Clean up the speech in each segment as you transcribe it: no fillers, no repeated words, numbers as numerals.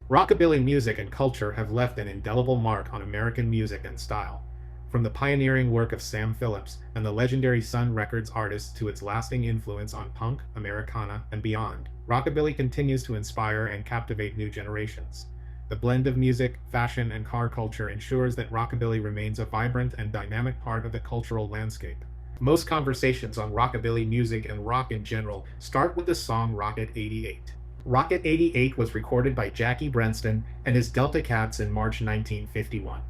Rockabilly music and culture have left an indelible mark on American music and style. From the pioneering work of Sam Phillips and the legendary Sun Records artists to its lasting influence on punk, Americana, and beyond, Rockabilly continues to inspire and captivate new generations. The blend of music, fashion, and car culture ensures that Rockabilly remains a vibrant and dynamic part of the cultural landscape. Most conversations on Rockabilly music and rock in general start with the song Rocket 88. Rocket 88 was recorded by Jackie Brenston and his Delta Cats in March 1951.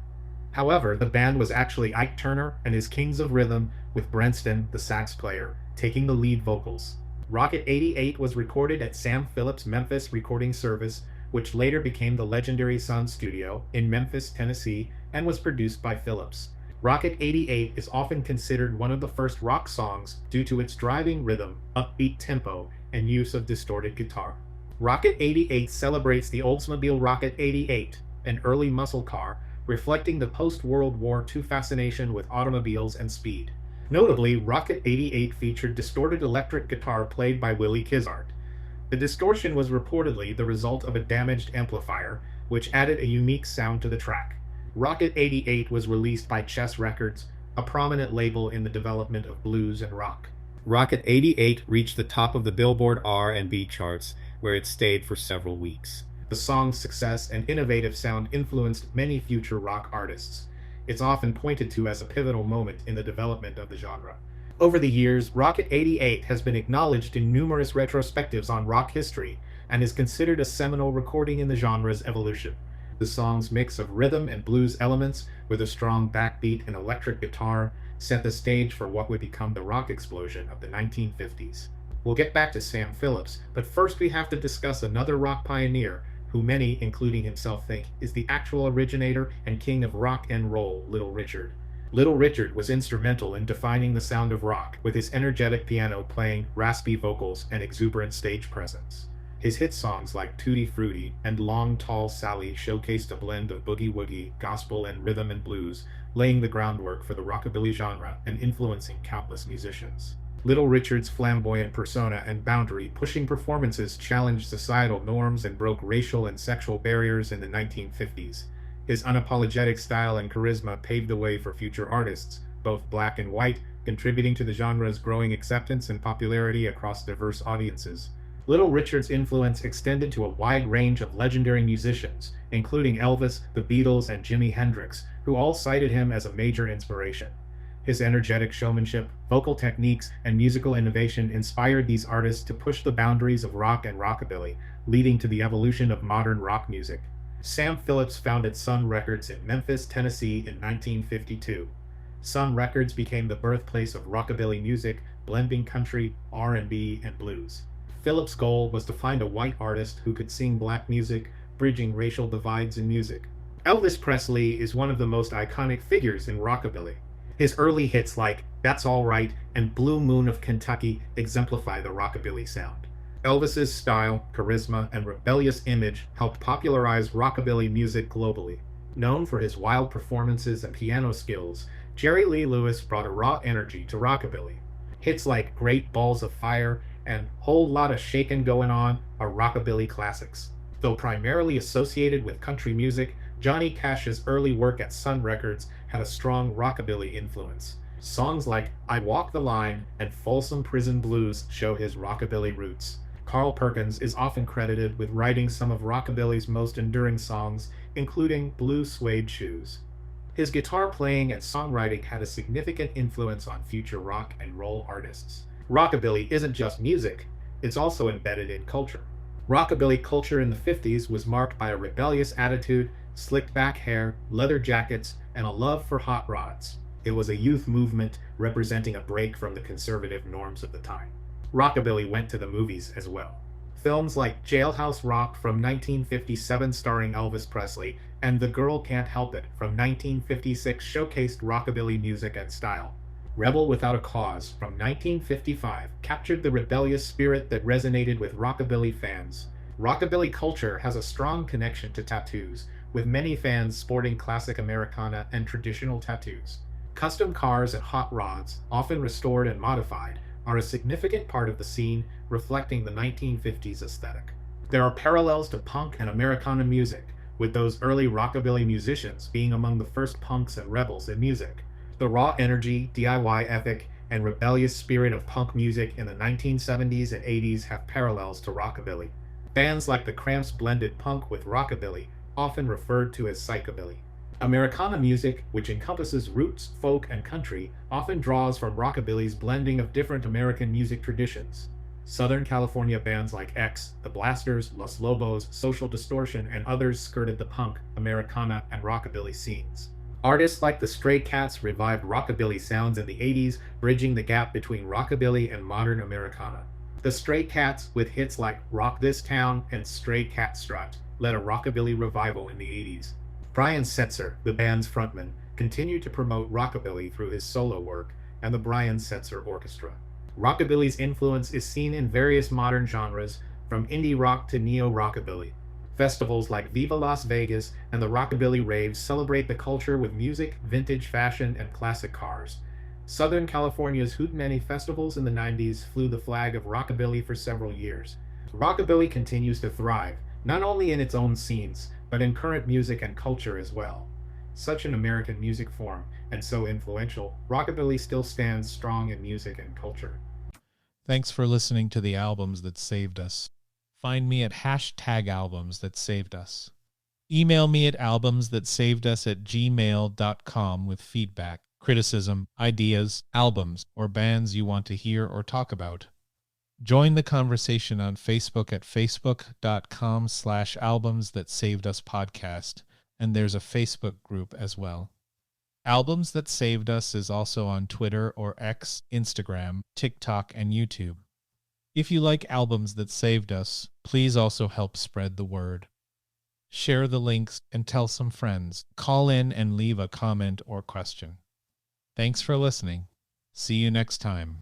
However, the band was actually Ike Turner and his Kings of Rhythm, with Brenston, the sax player, taking the lead vocals. Rocket 88 was recorded at Sam Phillips' Memphis recording service, which later became the legendary Sun Studio in Memphis, Tennessee, and was produced by Phillips. Rocket 88 is often considered one of the first rock songs due to its driving rhythm, upbeat tempo, and use of distorted guitar. Rocket 88 celebrates the Oldsmobile Rocket 88, an early muscle car, reflecting the post-World War II fascination with automobiles and speed. Notably, Rocket 88 featured distorted electric guitar played by Willie Kizart. The distortion was reportedly the result of a damaged amplifier, which added a unique sound to the track. Rocket 88 was released by Chess Records, a prominent label in the development of blues and rock. Rocket 88 reached the top of the Billboard R&B charts, where it stayed for several weeks. The song's success and innovative sound influenced many future rock artists. It's often pointed to as a pivotal moment in the development of the genre. Over the years, Rocket 88 has been acknowledged in numerous retrospectives on rock history and is considered a seminal recording in the genre's evolution. The song's mix of rhythm and blues elements, with a strong backbeat and electric guitar, set the stage for what would become the rock explosion of the 1950s. We'll get back to Sam Phillips, but first we have to discuss another rock pioneer who many, including himself, think is the actual originator and king of rock and roll, Little Richard. Little Richard was instrumental in defining the sound of rock, with his energetic piano playing, raspy vocals, and exuberant stage presence. His hit songs like Tutti Frutti and Long Tall Sally showcased a blend of boogie-woogie, gospel, and rhythm and blues, laying the groundwork for the rockabilly genre and influencing countless musicians. Little Richard's flamboyant persona and boundary-pushing performances challenged societal norms and broke racial and sexual barriers in the 1950s. His unapologetic style and charisma paved the way for future artists, both black and white, contributing to the genre's growing acceptance and popularity across diverse audiences. Little Richard's influence extended to a wide range of legendary musicians, including Elvis, the Beatles, and Jimi Hendrix, who all cited him as a major inspiration. His energetic showmanship, vocal techniques, and musical innovation inspired these artists to push the boundaries of rock and rockabilly, leading to the evolution of modern rock music. Sam Phillips founded Sun Records in Memphis, Tennessee in 1952. Sun Records became the birthplace of rockabilly music, blending country, R&B, and blues. Phillips' goal was to find a white artist who could sing black music, bridging racial divides in music. Elvis Presley is one of the most iconic figures in rockabilly. His early hits like That's All Right and Blue Moon of Kentucky exemplify the rockabilly sound. Elvis's style, charisma, and rebellious image helped popularize rockabilly music globally. Known for his wild performances and piano skills, Jerry Lee Lewis brought a raw energy to rockabilly. Hits like Great Balls of Fire and Whole Lotta Shakin' Goin' On are rockabilly classics. Though primarily associated with country music, Johnny Cash's early work at Sun Records had a strong rockabilly influence. Songs like I Walk the Line and Folsom Prison Blues show his rockabilly roots. Carl Perkins is often credited with writing some of rockabilly's most enduring songs, including Blue Suede Shoes. His guitar playing and songwriting had a significant influence on future rock and roll artists. Rockabilly isn't just music, it's also embedded in culture. Rockabilly culture in the 50s was marked by a rebellious attitude, slicked back hair, leather jackets, and a love for hot rods. It was a youth movement representing a break from the conservative norms of the time. Rockabilly went to the movies as well. Films like Jailhouse Rock from 1957 starring Elvis Presley and The Girl Can't Help It from 1956 showcased rockabilly music and style. Rebel Without a Cause from 1955 captured the rebellious spirit that resonated with rockabilly fans. Rockabilly culture has a strong connection to tattoos, with many fans sporting classic Americana and traditional tattoos. Custom cars and hot rods, often restored and modified, are a significant part of the scene, reflecting the 1950s aesthetic. There are parallels to punk and Americana music, with those early rockabilly musicians being among the first punks and rebels in music. The raw energy, DIY ethic, and rebellious spirit of punk music in the 1970s and 80s have parallels to rockabilly. Bands like the Cramps blended punk with rockabilly, often referred to as psychobilly. Americana music, which encompasses roots, folk, and country, often draws from rockabilly's blending of different American music traditions. Southern California bands like X, The Blasters, Los Lobos, Social Distortion, and others skirted the punk, Americana, and rockabilly scenes. Artists like the Stray Cats revived rockabilly sounds in the 80s, bridging the gap between rockabilly and modern Americana. The Stray Cats, with hits like Rock This Town and Stray Cat Strut, led a rockabilly revival in the 80s. Brian Setzer, the band's frontman, continued to promote rockabilly through his solo work and the Brian Setzer Orchestra. Rockabilly's influence is seen in various modern genres, from indie rock to neo-rockabilly. Festivals like Viva Las Vegas and the Rockabilly Raves celebrate the culture with music, vintage fashion, and classic cars. Southern California's Hootenanny festivals in the 90s flew the flag of rockabilly for several years. Rockabilly continues to thrive, not only in its own scenes, but in current music and culture as well. Such an American music form, and so influential, rockabilly still stands strong in music and culture. Thanks for listening to the albums that saved us. Find me at #albumsthatsaved us. Email me at albumsthatsavedus@gmail.com with feedback, criticism, ideas, albums, or bands you want to hear or talk about. Join the conversation on Facebook at facebook.com/albumsthatsaveduspodcast, and there's a Facebook group as well. Albums That Saved Us is also on Twitter or X, Instagram, TikTok, and YouTube. If you like Albums That Saved Us, please also help spread the word. Share the links and tell some friends. Call in and leave a comment or question. Thanks for listening. See you next time.